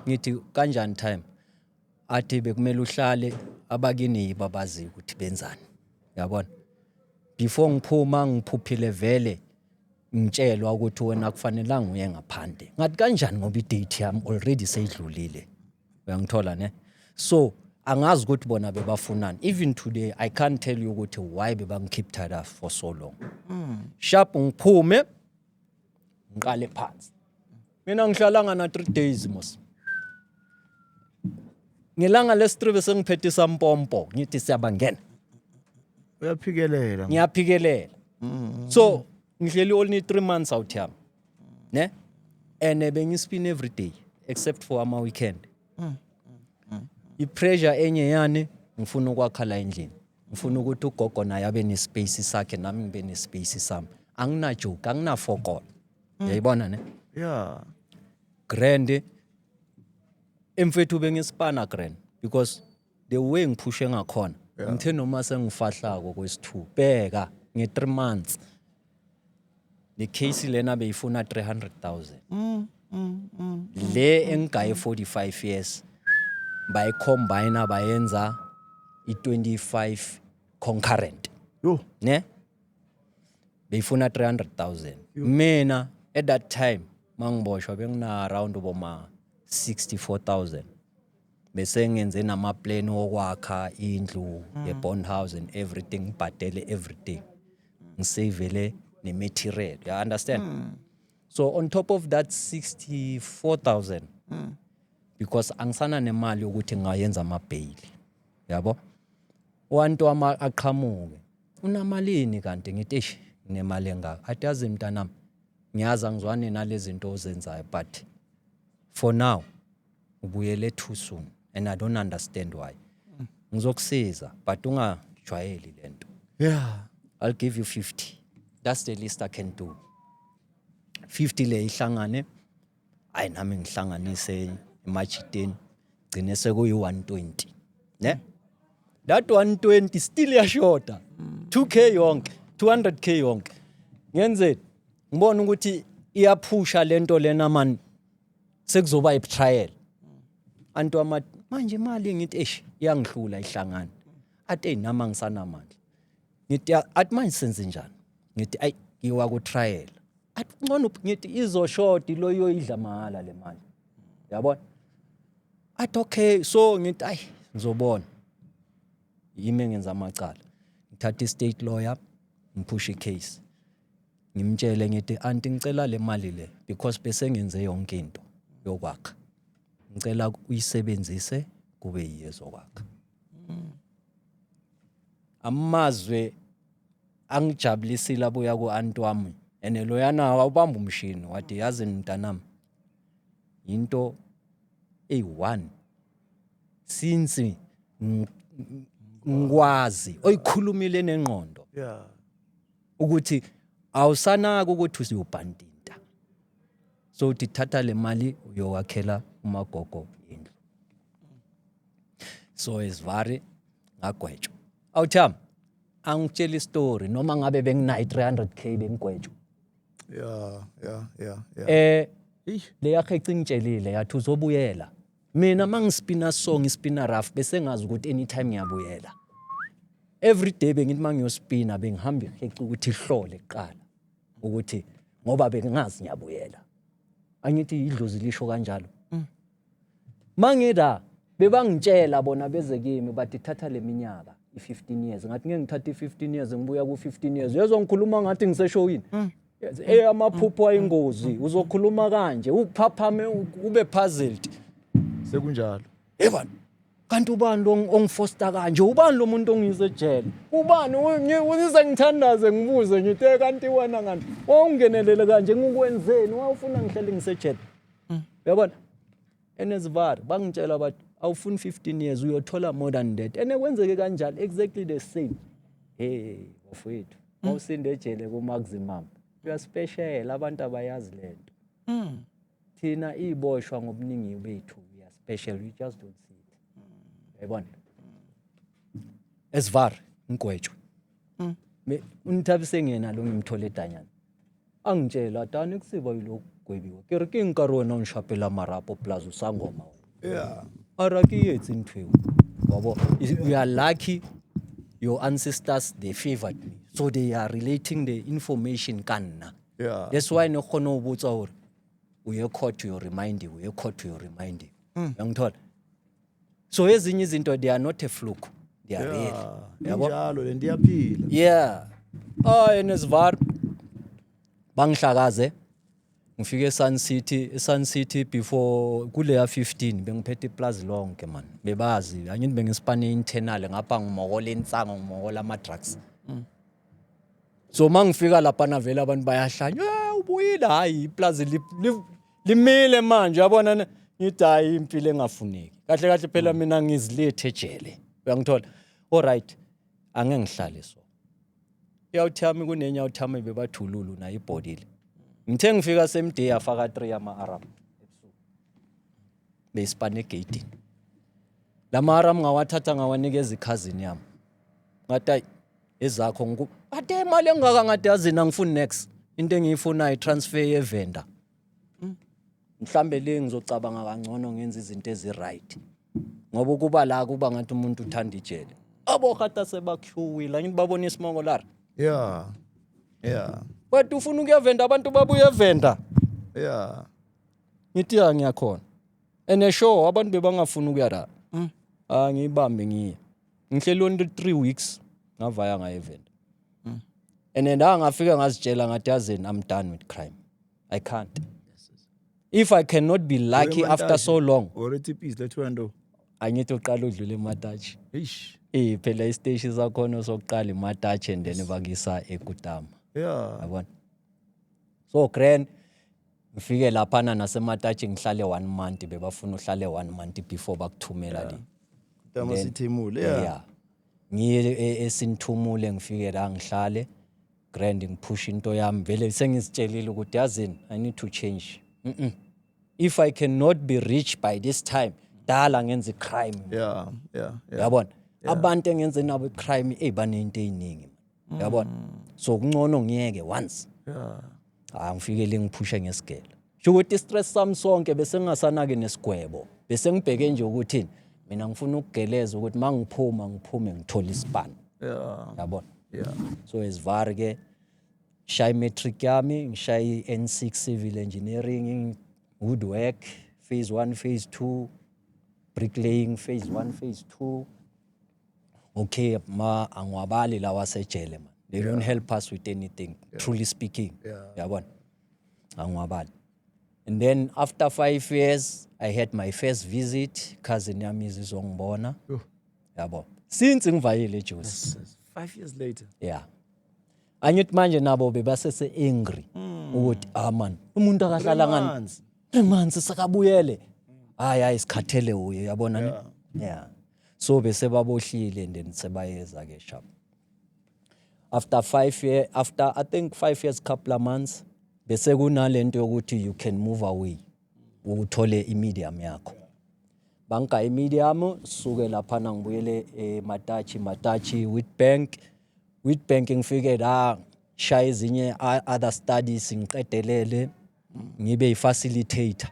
ngithi kanjani time athi bekumele uhlale abakini babazi ukuthi benzani yabona before ngiphuma ngiphuphile vele ngitshelwa ukuthi wena kufanelanga uye ngaphandle ngathi kanjani ngoba idate yami already seyidlulile uyangithola ne so angazi ukuthi bona bebafunani even today I can't tell you ukuthi why bebangikhipha for so long sharp ngiphume ngiqale phansi mina ngihlalanga na 3 days mos ngilanga lesitribe sengiphethe sampompo ngithi siyabangena uyaphikelela ngiyaphikelela so ngihleli only 3 months out yami ne and bengispin every day except for ama weekend ipressure enye yani ngifuna ukwakhala endlini ngifuna ukuthi ugogo naye abe nespace sakhe nami ngibe nespace sami angina joke angina fokol uyayibona ne yeah grand emfethu bengispana grand because the way ngiphushe ngakhona ngithe noma sengifahlako kwesithu bheka nge3 months le case lena beyifuna 300,000 le engaye 45 years by combine bayenza i25 concurrent yo ne beyifuna 300,000 mina At that time mangiboshwa bengina around boma 64,000 bese ngenze nama plan wokwakha indlu ye bond house and everything ngibhadele everything ngisavele ne material, you understand? So on top of that 64,000 because angisana nemali ukuthi ngayenza ama bail, yabo. Wantu aqhamuke unamalini kanti ngithi eish nemali engaka, athi yazi mntanami ngiyazi angizwane nalezi zinto ozenzayo but for now ubuyele too soon and I don't understand why. Ngizokusiza but ungajwayeli lento. Yeah. I'll give you 50. That's the least I can do. 50 le ihlangane ayi nami ngihlanganise imajiteni gcine sekuyi 120 ne. That 120 still yashota 2k yonke 200k yonke. Ngenze ngibona ukuthi iyaphusha lento lena man sekuzoba i-trial. Antu manje imali ngithi eish iyangihlula ihlangana. Athi nami ngisanamandla. Ngithi athi manje senze njani? Ngithi ayi ngiwa ku trial. Athi ngcono ngithi izoshota lo yoyidla mahala le mali. Yabona? Athi okay, so ngithi ayi ngizobona. Yimi ngenza amacala. Ngithatha i-state lawyer ngiphusha i-case. Ngimtshele ngithi anti ngicela le mali le because bese ngenze yonke into yokwakha. Ngicela uyisebenzise kube yiyezokwakha. Amazwe angijabulisile abuya ku anti wami ene loyana awubamba umshini wathi yazi mntanami into e1 since ngikwazi oyikhulumile nengqondo Yeah. ukuthi awusanaka ukuthi usiyobhandinta, so uthi thatha le mali uyowakhela umagogo indlu. So esivari ngagwetshwa. Awuthami angitshela istory noma ngabe benginayi 300k bengigwetshwa. Yeah. Le yakheca ingitshelile yathi uzobuyela. Mina mangispina song ispina rough bese ngazi ukuthi anytime ngiyabuyela. Every day bengithi mangiyospina bengihamba iheca ukuthi ihlole eqala ukuthi ngoba bengazi ngiyabuyela. Angithi idlozi lisho kanjalo. Mangida bebangitshela bona beze kimi bathi thatha le minyaka i15 years. Ngathi ngeke ngithathe i15 years ngibuya ku15 years. Uyezongikhuluma ngathi ngiseshowini. Amaphupho ayingozi uzokhuluma kanje uphaphame ube puzzled. Sekunjalo. Yebani kanti ubani lo ongifoster kanje, ubani lo muntu ongize ejele, ubani uyize ngithandaze ngibuze ngithi kanti wena ngani ungenelele kanje ngikuwenzeni wawufuna ngihlele ngisejele. Yabona enezivar bangitshela bathi awufuni 15 years uyothola more than that ene kwenzeke kanjalo exactly the same. Hey bafowethu awusinde ejele ku maximum you are special, abantu abayazi lento. Thina iboshwa ngobuningi bethu we are special, we just don't see it. Yabona esivar ngigwetshwe unithabise ngena lo ngimthole edanyana angitshela tani kusiba yilo gwebiwe ke re ke nkaro wena unshapela marapo plus usangoma. Yeah. Ara ke yetsi ntwe babo we are lucky your ancestors they favored me so they are relating the information kanna. Yeah. That's why no khono ubutsa hore uye court to remind you, uye court to remind you. Yangithola. So ezinye izinto they are not a fluke, they are real. Yabo? Njalo le ndiyaphila. Yeah. Enesvar bangihlakaze ngifike eSun City before kule ya 15 bengiphethe iplaza lonke man. Bebazi angithi bengispane internal ngapha ngimokola insango ngimokola ama drugs. So mangifika lapha na vele abantu bayahlanya ubuyile hayi iplaza limile manje yabona ngithi hayi impilo engafuneki. Kahle kahle phela mina ngizilethe ejele. Uyangithola? All right. Angeke ngihlale so. Yawuthami kunenya uthami bebathululu na ibhodile. Ngithe ngifika semday afaka 3 ama Arab ebusuku. Besiphane gate. Lama Arab ngawathatha ngawanikeza ikhazini yami. Ngathi ezakho ade imali engaka ngathi yazina ngifuna next into engiyifuna itransfer ye vendor. Mhlambe le ngizocabanga kangcono ngenza izinto eziright. Ngoba kuba la kuba ngathi umuntu uthanda ijele. Abo khata sebakhuwila ngithi babona isimongolari. Yeah. Wathi ufuna ukuyavenda abantu babuye evenda. Yeah. Ngithi ngiyakhona. Ene show abantu bebangafuna ukuya la. Ngiyibambe ngiye. Ngihleli on 3 weeks ngavaya nga event. And then ngafika ngazitshela ngathi yazini I'm done with crime. I can't. If I cannot be lucky after so long. Already peace letwando. Angithi uqala udlule eMatachi. Eish. Phela istation sakhona sokuqala eMatachi and then bakisa eKutama. Yeah. Yabona. So grand ngifike lapha naseMatachi ngihlale 1 month bebafuna uhlale 1 month before bakuthumela le. Kutama sithimule. Yeah. Ngiye esinthumule ngifike la ngihlale grand ngipush into yami vele sengizitshelile ukuthi yazini I need to change. If I cannot be rich by this time dala ngenza crime. Yeah. Yabona. Abantu engenze nabo crime banento eziningi. Yabona. So kungcono ngiyeke once. Yeah. Ngifike lengiphusha ngesigela. Sho ukuthi stress sami sonke bese ngingasanake nesigwebo. Bese ngibheke nje ukuthi mina ngifuna ukugeleza ukuthi mangiphuma ngiphume ngithola isibani. Yeah. Yabona. Yeah. So esivare ke shay matric yami ngishay N6 civil engineering, woodwork phase 1 phase 2, bricklaying phase 1 phase 2. Okay angwabali la wasejele man. They don't help us with anything, truly speaking. Yabona. Angwabali. And then after 5 years I had my first visit, cousin yami izongibona. Yabo. Since ngivayile eJozi. 5 years later. Yeah. Angithi manje nabo bebasese angry ukuthi man umuntu akahlala ngani 3 months sakabuyele. Hayi isikhathele uye yabona ne. Yeah. So bese babohlile and then sebayeza ke sharp. After 5 years, after I think 5 years couple of months bese kunalento yokuthi you can move away uthole imedium yakho. Banka imedium suke lapha ngibuyele Matachi Witbank ngifike la shaya ezinye other studies ngiqedelele ngibe facilitator.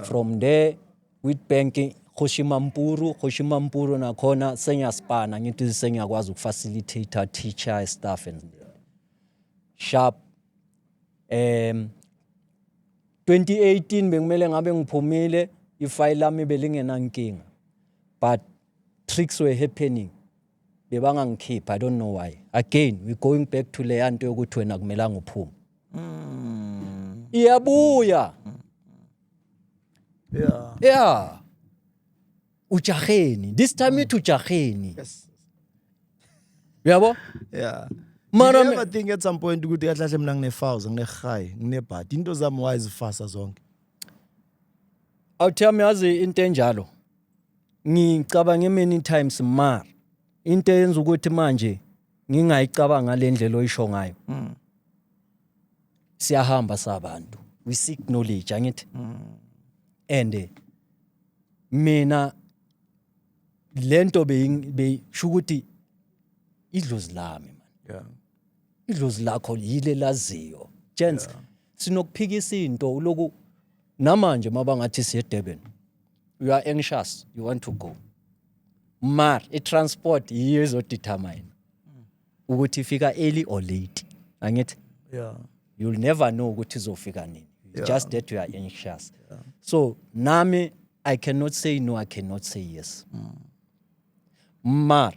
From there Witbank Khoshimampuru nakhona sengiyaspana ngithi sengiyakwazi ukufacilitator teacher staff and sharp 2018 bengimele ngabe ngiphumile ifile lami belingena nkinga but tricks were happening bebangangikhipha I don't know why again we going back to le yanto yokuthi wena kumelanga uphume iyabuya yeah ujaheni this time it ujaheni yabo yeah mara I think at some point ukuthi kahlahle mina ngine-files ngine-high ngine-bad into zami wayezifasa zonke awuthami yazi into enjalo ngicabange many times mar into yenza ukuthi manje ngingayicabanga ngalendlela oyisho ngayo siyahamba sabantu we seek knowledge angithi and mina lento besho ukuthi idlozi lami man idlozi lakho yile laziyo gents sinokuphikisa into uloku namanje mabangathi siye Durban you are anxious you want to go mar transport yiyo ezodetermine ukuthi ifika early or late angithi you'll never know ukuthi izofika nini just that you are anxious so nami I cannot say no I cannot say yes mar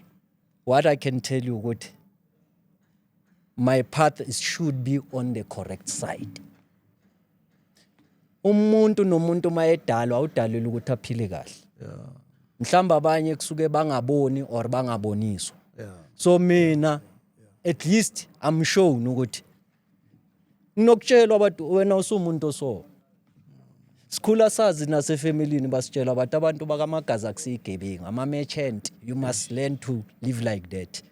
what I can tell you ukuthi my path should be on the correct side. Umuntu nomuntu mayedalwa awudalelwe ukuthi aphile kahle. Mhlamba abanye kusuke bangaboni or bangaboniswa. So mina at least I'm sure ukuthi nginokutshelwa abantu wena usumuntu so. Sikhula sazi nasefamilini basitshela abantu bakamagazi akusigebengu ama merchant you must learn to live like that.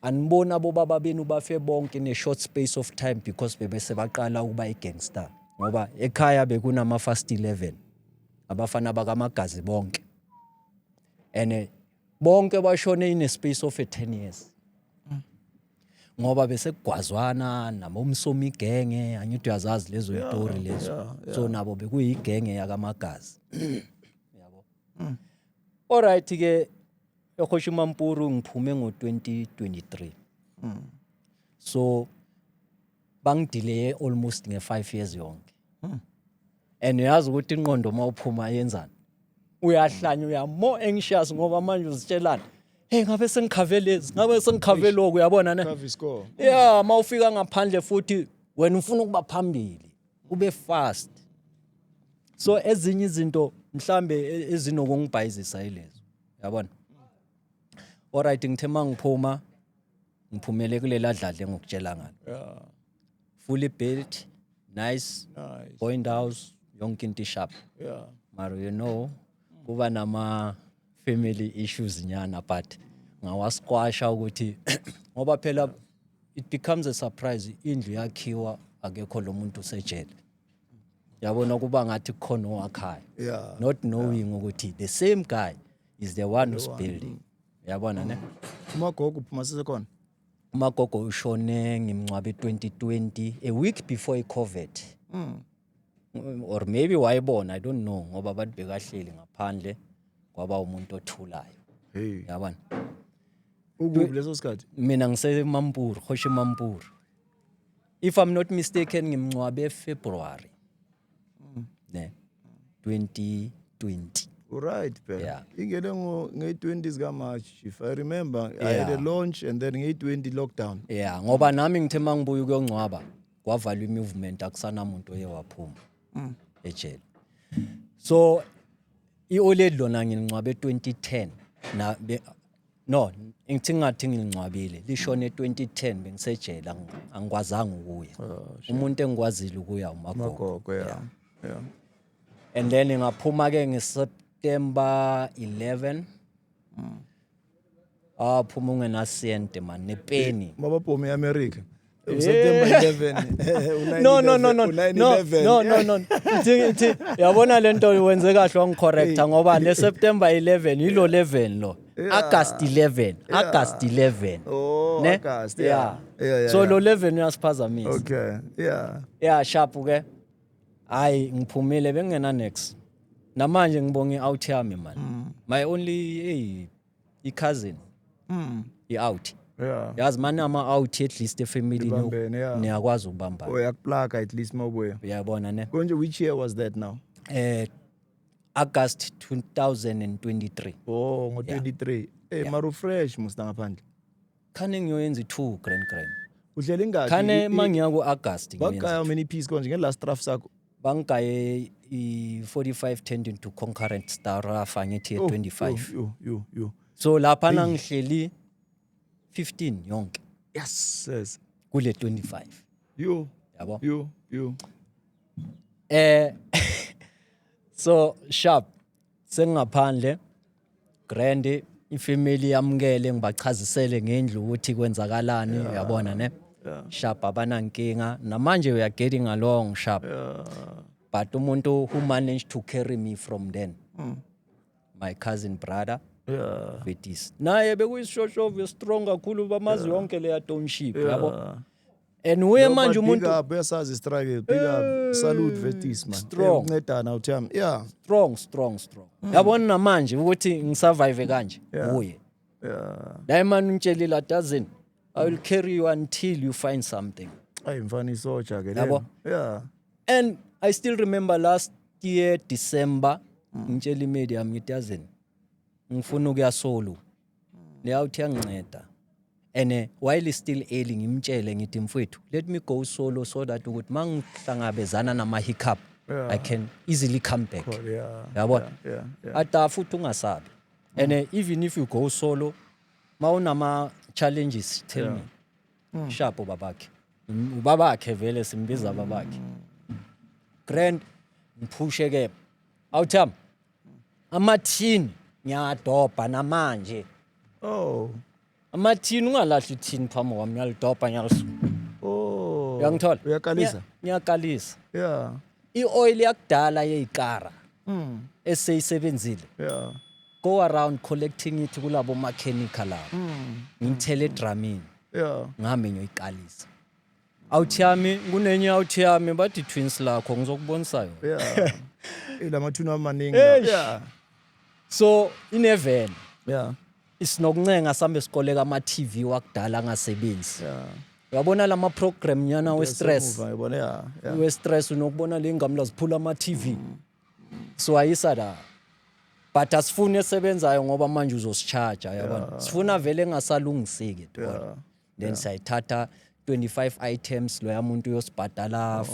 Anibona abo baba benu bafe bonke in a short space of time because bebese baqala ukuba igangster ngoba ekhaya bekunama fast 11 abafana bakamagazi bonke ene bonke bashone in a space of 10 years ngoba bese kugwazwana nabomsomi igenge angithi uyazazi lezo istory lezo so nabo bekuyigenge yakamagazi yabo alright ke eKhoshimampuru ngiphume ngo2023 so bangidelay almost nge5 years yonke. And uyazi ukuthi inqondo mawuphuma yenzani. Uyahlanya uya more anxious ngoba manje uzitshelana. Hey ngabe sengikhave lezi, ngabe sengikhave lokho uyabona ne? Cover score. Yeah, mawufika ngaphandle futhi wena ufuna ukuba phambili, ube fast. So ezinye izinto mhlambe ezinokungibhayizisa yilezo. Uyabona? Alright ngithe mangiphuma ngiphumele kulela dladle ngokutshela ngalo. Yeah. Fully built, nice, point house, yonke into sharp. Yeah. Mara you know kuba nama family issues nyana but ngawasquasha ukuthi ngoba phela it becomes a surprise indlu yakhiwa akekho lo muntu usejele. Yabona kuba ngathi khona owakhaya. Yeah. Not knowing ukuthi the same guy is the one who's building. Yabona ne? Umagogo uphuma sesekhona. Umagogo ushone ngimncwabe 2020 a week before iCovid. Or maybe wayibona I don't know ngoba abantu bekahleli ngaphandle kwaba umuntu othulayo. Hey. Yabona? Ukuphi leso sikhathi? Mina ngise Mampuru, Khoshi Mampuru. If I'm not mistaken ngimncwabe February. Ne. 2020. Right, man. Yeah. Ingene nge-20s ka-March. If I remember, I had a launch and then nge-20 lockdown. Yeah, ngoba nami ngithe mangibuya ukuyongcwaba kwavalwa imovement akusana umuntu oyewaphuma ejele. So iOLED lona ngingcwabe 2010 na no ngithi ngathi ngingcwabile lishone 2010 bengisejele angikwazanga ukuya. Umuntu engikwazile ukuya uMagogo. Yeah. Yeah. And then ngaphuma ke ngeSeptember 11 phuma ungena sente man nepeni. Mabaphume eAmerica. September 11. No. Ngithi yabona lento wenze kahle wangicorrecta ngoba neSeptember 11 yilo 11 lo. August 11. Oh, ne? August. Yeah. Yeah. So lo 11 uyasiphazamisa. Okay. Yeah. Yeah, sharp ke. Hayi ngiphumile bengena next. Namanje ngibonga i-out yami man. My only i-cousin. I-out. Yeah. Yazi manje ama-out at least efamily Nibambene, yeah. niyakwazi ukubamba. Uyakuplaka at least mawubuya. Uyabona ne? Konje which year was that now? August 2023. Oh, ngo-23. Maru fresh musta ngaphandle. Khane ngiyoyenza 2 grand. Uhleli ngakhi? Khane mangiya ku-August Bakaya how many pieces konje nge-last draft sakho? bangaye i-45 tending to concurrent star afanyethi ye-25. You. So lapha nangihleli 15 yonke Yes. kule 25. Yabo. You. So sharp sengaphandle grand ifamily yamkele ngibachazisele ngendlu ukuthi kwenzakalani uyabona ne? Sharp abanankinga namanje we are getting along sharp. But umuntu who managed to carry me from then my cousin brother Vetis naye bekuyisishoshovu strong kakhulu bamazi yonke leya township yabo. And we manje umuntu big up yasazi struggle big up salute Vetis man. Strong. Uncedana uthami. Yeah. strong. Yabona namanje ukuthi ngisurvive kanje uye. Diamond untshela doesn't I will carry you until you find something. Ay mfana isoja ke Yabo. Yeah. And I still remember last year December ngitshela imedia ngithi yazini ngifuna ukuya solo. Leyawuthi yanginceda. And while still early ngimtshele ngithi mfowethu let me go solo so that ukuthi mangihlangabezana nama hiccup I can easily come back. Yabo. Yeah. Ata futhi ungasabi. And even if you go solo mawunama challenges tell me. Sharp babakhe vele simbiza babakhe. Grand ngiphushe ke. Awutham. Amathini ngiyadobha namanje. Oh. Amathini ungalahli ithini phamo wami ngiyalidobha ngiyalisu. Oh. Uyangithola? Uyakalisa? Ngiyakalisa. Yeah. I-oil yakudala yezikara. Eseyisebenzile. Yeah. Go around collecting it kulabo mechanical labo. Ngithele edramini. Yeah. Ngihambe ngiyoyikalisa. Out yami kunenye out yami bathi twins lakho ngizokubonisa yona. Yeah. Ilamathuna amaningi. Yeah. So ineven. Yeah. Isinokuncenga sambe sikole kama TV wakudala ngasebenzi. Yeah. uyabona lama program nyana we stress Yabona ya. we stress unokubona le ngami laziphula ama TV so ayisa la but asifuni esebenzayo ngoba manje uzosicharge yabona sifuna vele engasalungiseki then sayithatha 25 items lo yamuntu uyosibhadala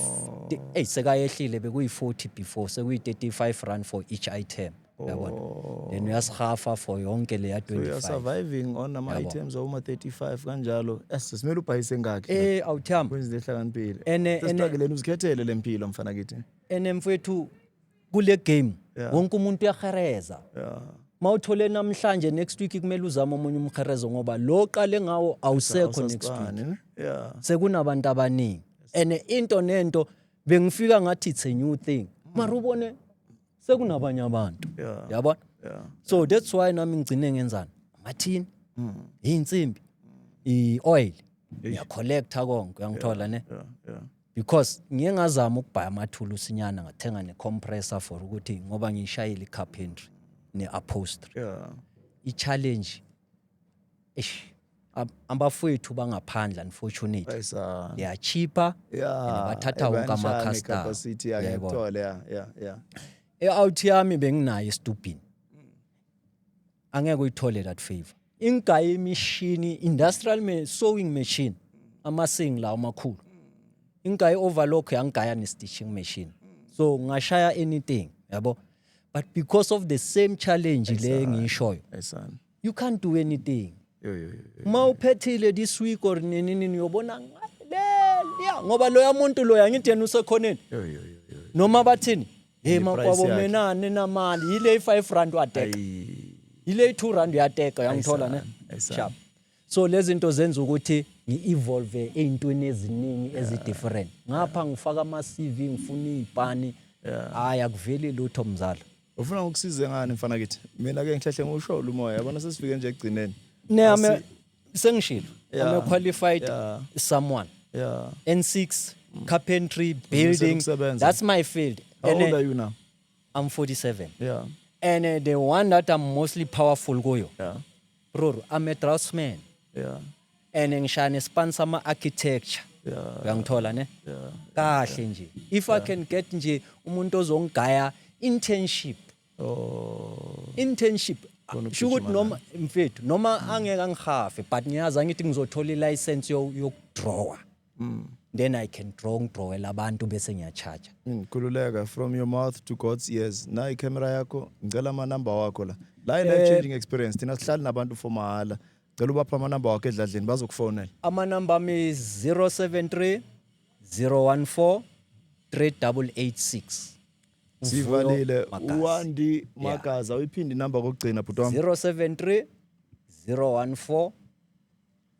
sekayehlile bekuyi40 before sekuyi35 rand for each item yabona then uyasihafa for yonke le ya 25 you are surviving on ama items oma 35 kanjalo simele ubhayise ngakhe awuthamba kwenze ehlakaniphile ene struggle uzikhethele lempilo mfana kithi mfethu kule game wonke umuntu uyahereza mawuthole namhlanje next week kumele uzame omunye umkherezo ngoba lo qale ngawo awusekho next week sekunabantu abaningi into nento bengifika ngathi it's a new thing mara ubone sekunabanye abantu yabona so that's why nami ngicine ngenzana amathini insimbi ioil ya collector konke uyangithola ne because ngiye ngazama ukubhaya amathulusi nyana ngathenga necompressor for ukuthi ngoba ngishayile icarpentry neupholstery i-challenge abafowethu bangaphandle unfortunately they are cheaper bathatha wonke ama-custom e-out yami benginayo estupini angeke uyithole that favor ingaya imishini industrial sewing machine amasing la amakhulu ingaya overlock yangaya ne-stitching machine so ngashaya anything yabo but because of the same challenge le ngishoyo you can't do anything uma uphethile this week or nini uyobona ngoba lo yamuntu lo yangithi yena usekhoneni noma bathini hey makwabo menane namali yile 5 rand wateka yile 2 rand uyateka uyangithola ne sharp so lezi zinto zenza ukuthi ngi-evolve ey'ntweni eziningi ezi-different ngapha ngifaka ama-CV ngifuna iy'pani hayi akuveli lutho mzala ufuna ukusize ngani mfana kithi mina-ke ngihlehle ngushola umoya yabona sesifike nje ekugcineni sengishilo I'm a qualified someone N6 carpentry building that's my field. How old are you now? I'm 47 and the one that I'm mostly powerful kuyo bro I'm a draftsman and ngishane sponsor ama-architecture uyangithola ne kahle nje if I can get nje umuntu ozongigaya internship sho ukuthi noma mfethu noma angeke angihafe but ngiyazi angithi ngizothola ilicense yokudrawa then I can ngidrawela abantu bese ngiyacharge khululeka from your mouth to God's ears na i-camera yakho ngicela ama-number wakho la life changing experience thina sihlali nabantu for mahala cela ubapha ama-number wakho edladleni bazokufonela ama-number ami 073 014 3886 sivalile uWandi Magaza uyiphindi inamba kokugcina bhuti wami 073 014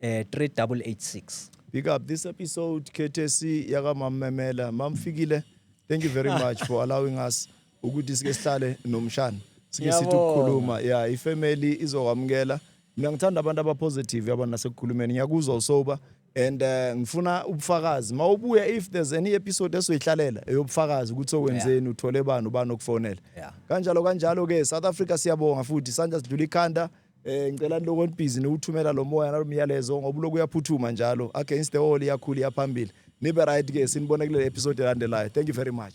3886 pick up this episode courtesy yakamamemela mamfikile thank you very much for allowing us ukuthi sike sihlale nomshana sike sithi ukukhuluma ifamily izokwamukela mina ngithanda abantu abapositive yabona nasekukhulumeni ngiyakuzwa usoba and ngifuna ubufakazi mawubuya if there's any episode esoyihlalela eyobufakazi ukuthi okwenzeni uthole bani ubani okufonela kanjalo ke South Africa siyabonga futhi sanja sidlula ikhanda ngicela lokho busy nokuthumela lo moya nalomyalezo ngoba lokho uyaphuthuma njalo against the wall yakhulu yaphambili nibe right ke sinibone kule episode elandelayo thank you very much.